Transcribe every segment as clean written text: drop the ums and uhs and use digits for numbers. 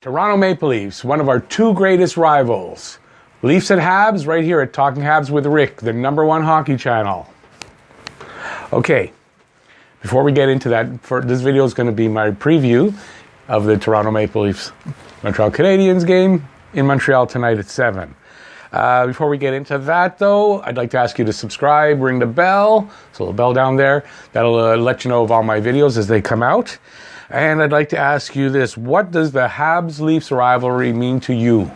Toronto Maple Leafs, one of our two greatest rivals. Leafs at Habs, right here at Talking Habs with Rick, the #1 hockey channel. Okay, before we get into that, this video is going to be my preview of the Toronto Maple Leafs Montreal Canadiens game in Montreal tonight at 7. Before we get into that, though, I'd like to ask you to subscribe, ring the bell. There's a little bell down there. That'll let you know of all my videos as they come out. And I'd like to ask you this. What does the Habs-Leafs rivalry mean to you?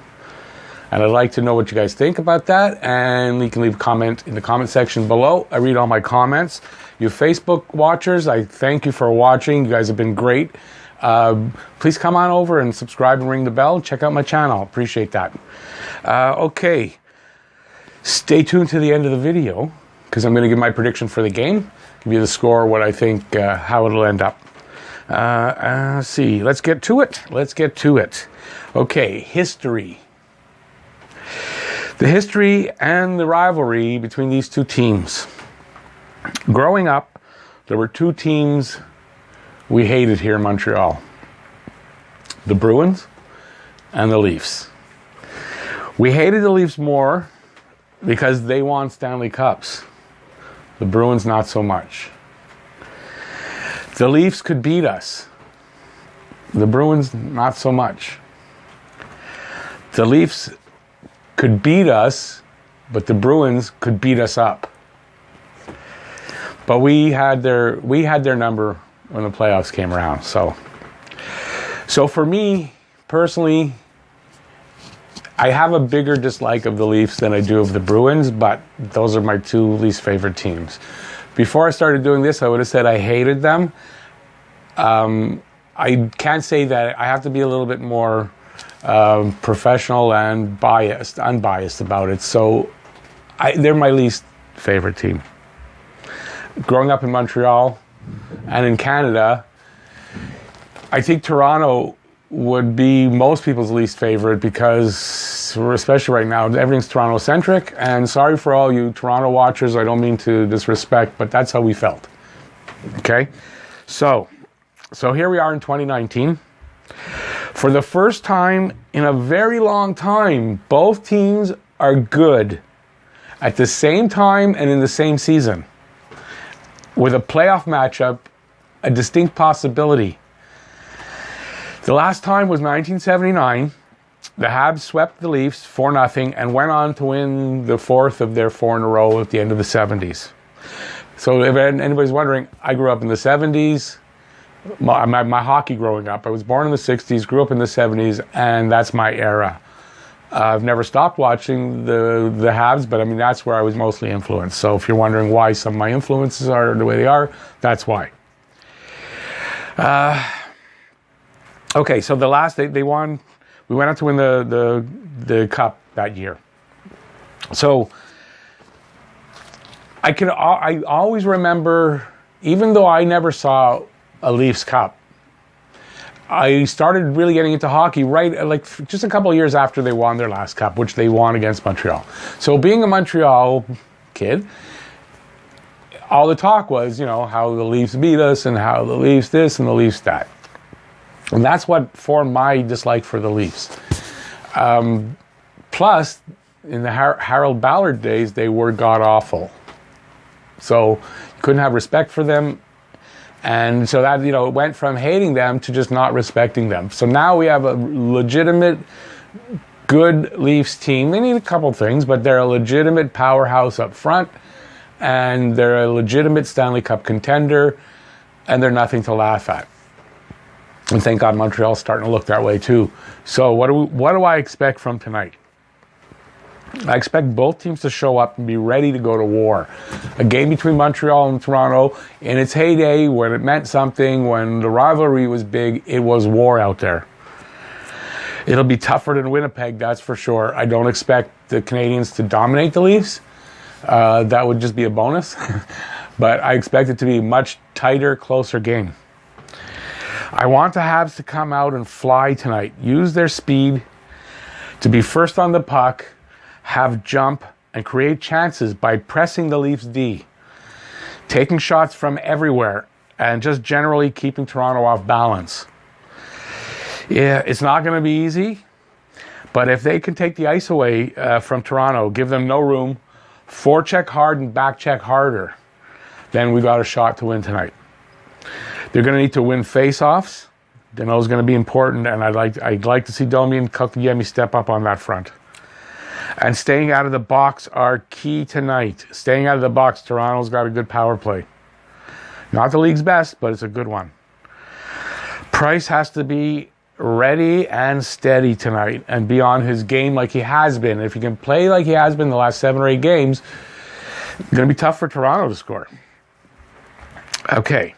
And I'd like to know what you guys think about that. And you can leave a comment in the comment section below. I read all my comments. You Facebook watchers, I thank you for watching. You guys have been great. Please come on over and subscribe and ring the bell. Check out my channel. Appreciate that. Okay. Stay tuned to the end of the video because I'm going to give my prediction for the game. Give you the score, what I think, how it'll end up. Let's see. Let's get to it. Okay. History. The history and the rivalry between these two teams. Growing up, there were two teams we hated here in Montreal. The Bruins and the Leafs. We hated the Leafs more because they won Stanley Cups. The Bruins not so much. The Leafs could beat us. The Bruins not so much. The Leafs could beat us, but the Bruins could beat us up. But we had their number when the playoffs came around. So for me personally, I have a bigger dislike of the Leafs than I do of the Bruins, but those are my two least favorite teams. Before I started doing this, I would have said I hated them. I can't say that. I have to be a little bit more professional and unbiased about it. So they're my least favorite team. Growing up in Montreal and in Canada, I think Toronto would be most people's least favorite because, especially right now, everything's Toronto-centric. And sorry for all you Toronto watchers, I don't mean to disrespect, but that's how we felt. Okay? So here we are in 2019. For the first time in a very long time, both teams are good at the same time and in the same season. With a playoff matchup, a distinct possibility. The last time was 1979. The Habs swept the Leafs 4-0 and went on to win the fourth of their 4 in a row at the end of the 70s. So if anybody's wondering, I grew up in the 70s. My hockey growing up, I was born in the 60s, grew up in the 70s, and that's my era. I've never stopped watching the Habs, but I mean, that's where I was mostly influenced. So if you're wondering why some of my influences are the way they are, that's why. Okay, so they won. We went on to win the cup that year. So I always remember, even though I never saw a Leafs Cup, I started really getting into hockey just a couple of years after they won their last cup, which they won against Montreal. So being a Montreal kid, all the talk was, how the Leafs beat us and how the Leafs this and the Leafs that. And that's what formed my dislike for the Leafs. Plus, in the Harold Ballard days, they were god-awful. So you couldn't have respect for them. And so that, it went from hating them to just not respecting them. So now we have a legitimate, good Leafs team. They need a couple things, but they're a legitimate powerhouse up front. And they're a legitimate Stanley Cup contender. And they're nothing to laugh at. And thank God Montreal's starting to look that way too. So what do I expect from tonight? I expect both teams to show up and be ready to go to war. A game between Montreal and Toronto in its heyday, when it meant something, when the rivalry was big, it was war out there. It'll be tougher than Winnipeg, that's for sure. I don't expect the Canadiens to dominate the Leafs. That would just be a bonus. But I expect it to be a much tighter, closer game. I want the Habs to come out and fly tonight. Use their speed to be first on the puck, have jump, and create chances by pressing the Leafs D, taking shots from everywhere, and just generally keeping Toronto off balance. Yeah, it's not going to be easy, but if they can take the ice away from Toronto, give them no room, forecheck hard and backcheck harder, then we got a shot to win tonight. They're going to need to win face-offs. Danault's going to be important, and I'd like to see Domi and Kotkaniemi step up on that front. And staying out of the box are key tonight. Staying out of the box, Toronto's got a good power play. Not the league's best, but it's a good one. Price has to be ready and steady tonight and be on his game like he has been. If he can play like he has been the last 7 or 8 games, it's going to be tough for Toronto to score. Okay.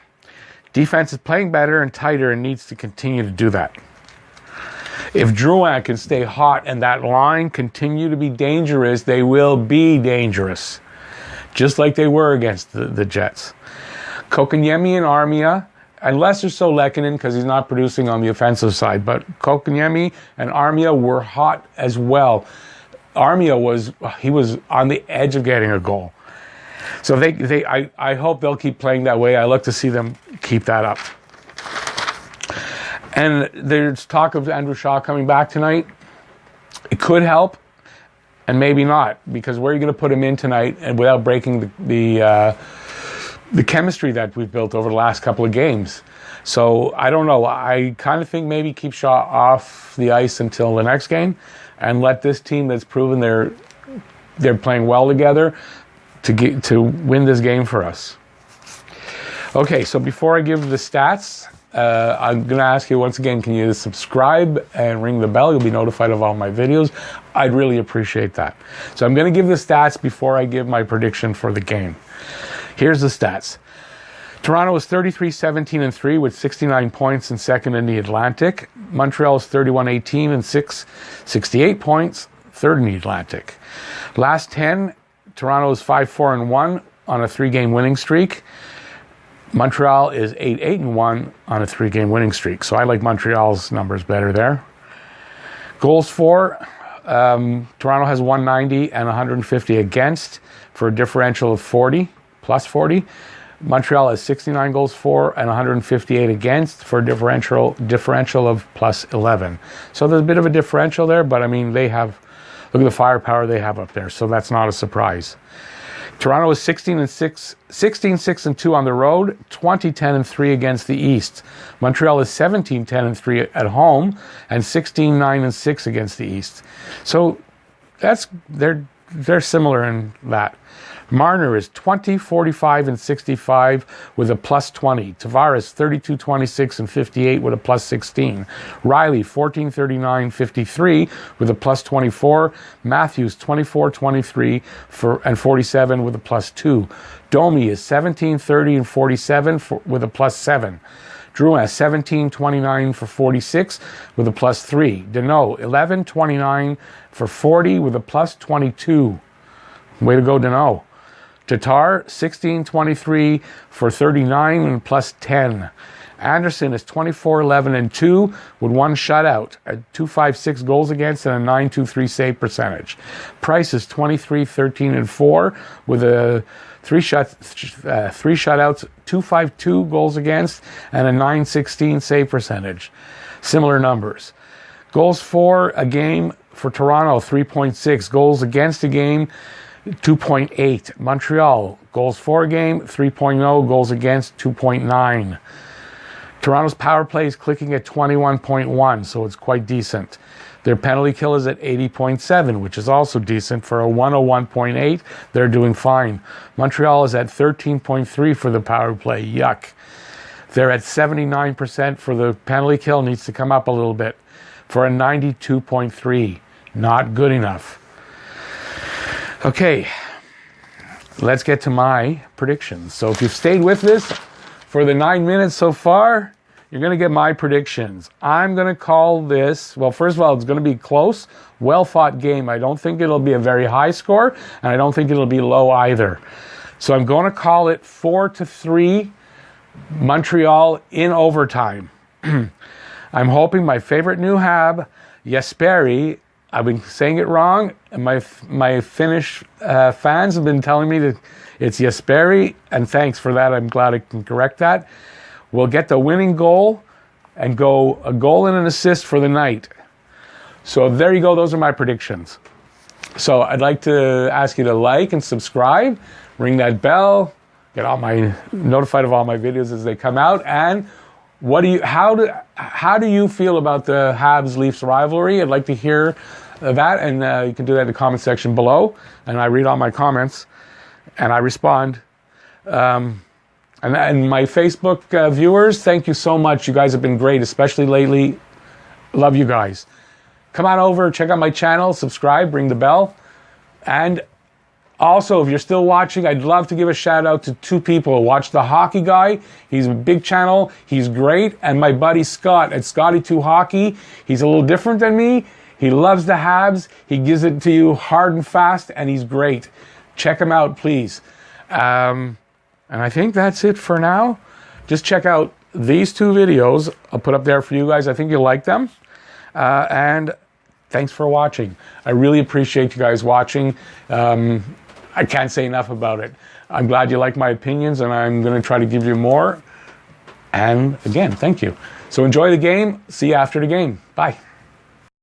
Defense is playing better and tighter and needs to continue to do that. If Drouin can stay hot and that line continue to be dangerous, they will be dangerous. Just like they were against the Jets. Kotkaniemi and Armia, unless there's so Lehkonen because he's not producing on the offensive side, but Kotkaniemi and Armia were hot as well. Armia was on the edge of getting a goal. So I hope they'll keep playing that way. I look to see them keep that up. And there's talk of Andrew Shaw coming back tonight. It could help, and maybe not, because where are you going to put him in tonight and without breaking the chemistry that we've built over the last couple of games? So I don't know. I kind of think maybe keep Shaw off the ice until the next game, and let this team that's proven they're playing well together to win this game for us. Okay, so before I give the stats, I'm going to ask you once again, can you subscribe and ring the bell? You'll be notified of all my videos. I'd really appreciate that. So I'm going to give the stats before I give my prediction for the game. Here's the stats. Toronto is 33-17-3 with 69 points and second in the Atlantic. Montreal is 31-18 and 68 points, third in the Atlantic. Last 10, Toronto is 5-4-1 on a 3-game winning streak. Montreal is 8-8-1 on a 3-game winning streak. So I like Montreal's numbers better there. Goals for, Toronto has 190 and 150 against for a differential of 40, plus 40. Montreal has 69 goals for and 158 against for a differential of plus 11. So there's a bit of a differential there, but I mean, look at the firepower they have up there, so that's not a surprise. Toronto is 16-6-2 on the road, 20-10-3 against the East. Montreal is 17-10-3 at home, and 16-9-6 against the East. So they're similar in that. Marner is 20-45-65 with a plus 20. Tavares 32-26-58 with a plus 16. Riley 14-39-53 with a plus 24. Matthews 24-23 and 47 with a plus 2. Domi is 17-30-47 with a plus 7. Drouin 17-29 for 46 with a plus 3. Danault 11-29 for 40 with a plus 22. Way to go, Danault. Tatar, 16-23 for 39 and plus 10. Anderson is 24-11-2 with 1 shutout, a .256 goals against and a .923 save percentage. Price is 23-13-4 with a 3 shutouts, .252 goals against and a .916 save percentage. Similar numbers. Goals for a game for Toronto, 3.6. Goals against a game, 2.8. Montreal, goals for a game, 3.0. Goals against, 2.9. Toronto's power play is clicking at 21.1, so it's quite decent. Their penalty kill is at 80.7, which is also decent. For a 101.8, they're doing fine. Montreal is at 13.3 for the power play. Yuck. They're at 79% for the penalty kill, needs to come up a little bit. For a 92.3, not good enough. Okay, let's get to my predictions. So if you've stayed with this for the 9 minutes so far, you're going to get my predictions. I'm going to call this, well, first of all, it's going to be close, well-fought game. I don't think it'll be a very high score, and I don't think it'll be low either. So I'm going to call it 4-3 Montreal in overtime. I'm hoping my favorite new Hab, Jesperi, I've been saying it wrong, and my Finnish fans have been telling me that it's Jesperi, and thanks for that. I'm glad I can correct that. We'll get the winning goal and go a goal and an assist for the night. So there you go. Those are my predictions. So I'd like to ask you to like and subscribe, ring that bell, get notified of all my videos as they come out. And how do you feel about the Habs Leafs rivalry? I'd like to hear that, and you can do that in the comment section below. And I read all my comments and I respond. And my Facebook viewers, thank you so much. You guys have been great, especially lately. Love you guys. Come on over, check out my channel, subscribe, ring the bell. And also, if you're still watching, I'd love to give a shout out to two people. Watch The Hockey Guy. He's a big channel. He's great. And my buddy Scott at Scotty2Hockey. He's a little different than me. He loves the Habs. He gives it to you hard and fast, and he's great. Check him out, please. And I think that's it for now. Just check out these two videos. I'll put up there for you guys. I think you'll like them. And thanks for watching. I really appreciate you guys watching. I can't say enough about it. I'm glad you like my opinions, and I'm going to try to give you more. And again, thank you. So enjoy the game. See you after the game. Bye.